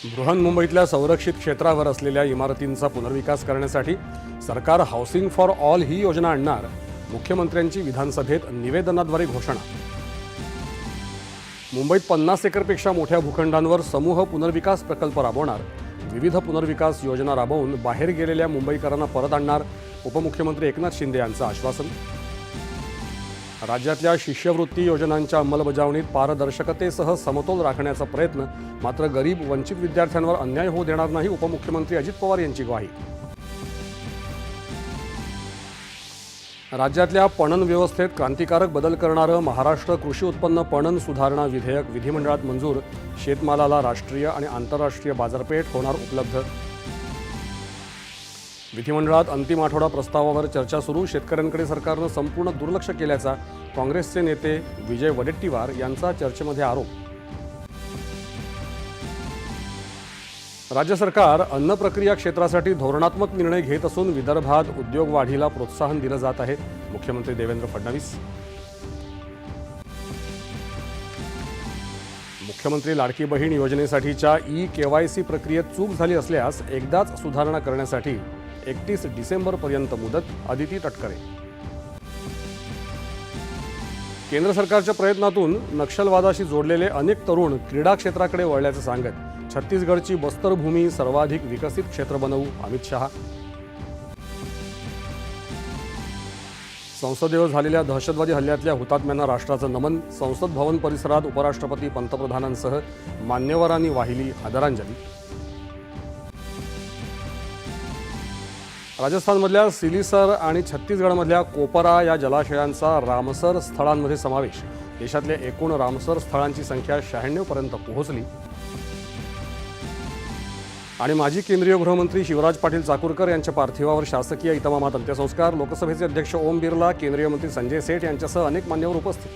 बृहन्मुंबईतल्या संरक्षित क्षेत्रावर असलेल्या इमारतींचा पुनर्विकास करण्यासाठी सरकार हाऊसिंग फॉर ऑल ही योजना आणणार. मुख्यमंत्र्यांची विधानसभेत निवेदनाद्वारे घोषणा. मुंबईत 50 एकरपेक्षा मोठ्या भूखंडांवर समूह पुनर्विकास प्रकल्प राबवणार. विविध पुनर्विकास योजना राबवून बाहेर गेलेल्या मुंबईकरांना परत आणणार. उपमुख्यमंत्री एकनाथ शिंदे यांचं आश्वासन. राज्यातल्या शिष्यवृत्ती योजनांच्या अंमलबजावणीत पारदर्शकतेसह समतोल राखण्याचा प्रयत्न. मात्र गरीब वंचित विद्यार्थ्यांवर अन्याय होऊ देणार नाही. उपमुख्यमंत्री अजित पवार यांची ग्वाही. राज्यातल्या पणन व्यवस्थेत क्रांतिकारक बदल करणारं महाराष्ट्र कृषी उत्पन्न पणन सुधारणा विधेयक विधिमंडळात मंजूर. शेतमालाला राष्ट्रीय आणि आंतरराष्ट्रीय बाजारपेठ होणार उपलब्ध. विधिमंडळात अंतिम आठवडा प्रस्तावावर चर्चा सुरू. शेतकऱ्यांकडे सरकारनं संपूर्ण दुर्लक्ष केल्याचा काँग्रेसचे नेते विजय वडेट्टीवार यांचा चर्चेमध्ये आरोप. राज्य सरकार अन्न प्रक्रिया क्षेत्रासाठी धोरणात्मक निर्णय घेत असून विदर्भात उद्योग वाढीला प्रोत्साहन दिलं जात आहे. मुख्यमंत्री देवेंद्र फडणवीस. मुख्यमंत्री लाडकी बहीण योजनेसाठीच्या ई-KYC प्रक्रियेत चूक झाली असल्यास एकदाच सुधारणा करण्यासाठी 31 डिसेंबरपर्यंत मुदत. अदिती तटकरे. केंद्र सरकारच्या प्रयत्नातून नक्षलवादाशी जोडलेले अनेक तरुण क्रीडा क्षेत्राकडे वळल्याचं सांगत छत्तीसगडची बस्तर भूमी सर्वाधिक विकसित क्षेत्र बनवू. अमित शहा. संसदेवर झालेल्या दहशतवादी हल्ल्यातल्या हुतात्म्यांना राष्ट्राचं नमन. संसद भवन परिसरात उपराष्ट्रपती पंतप्रधानांसह मान्यवरांनी वाहिली आदरांजली. राजस्थानमधल्या सिलीसर आणि छत्तीसगडमधल्या कोपरा या जलाशयांचा रामसर स्थळांमध्ये समावेश. देशातल्या एकूण रामसर स्थळांची संख्या 96 पर्यंत पोहोचली. आणि माजी केंद्रीय गृहमंत्री शिवराज पाटील चाकूरकर यांच्या पार्थिवावर शासकीय इतमामात अंत्यसंस्कार. लोकसभेचे अध्यक्ष ओम बिर्ला, केंद्रीय मंत्री संजय सेठ यांच्यासह अनेक मान्यवर उपस्थित.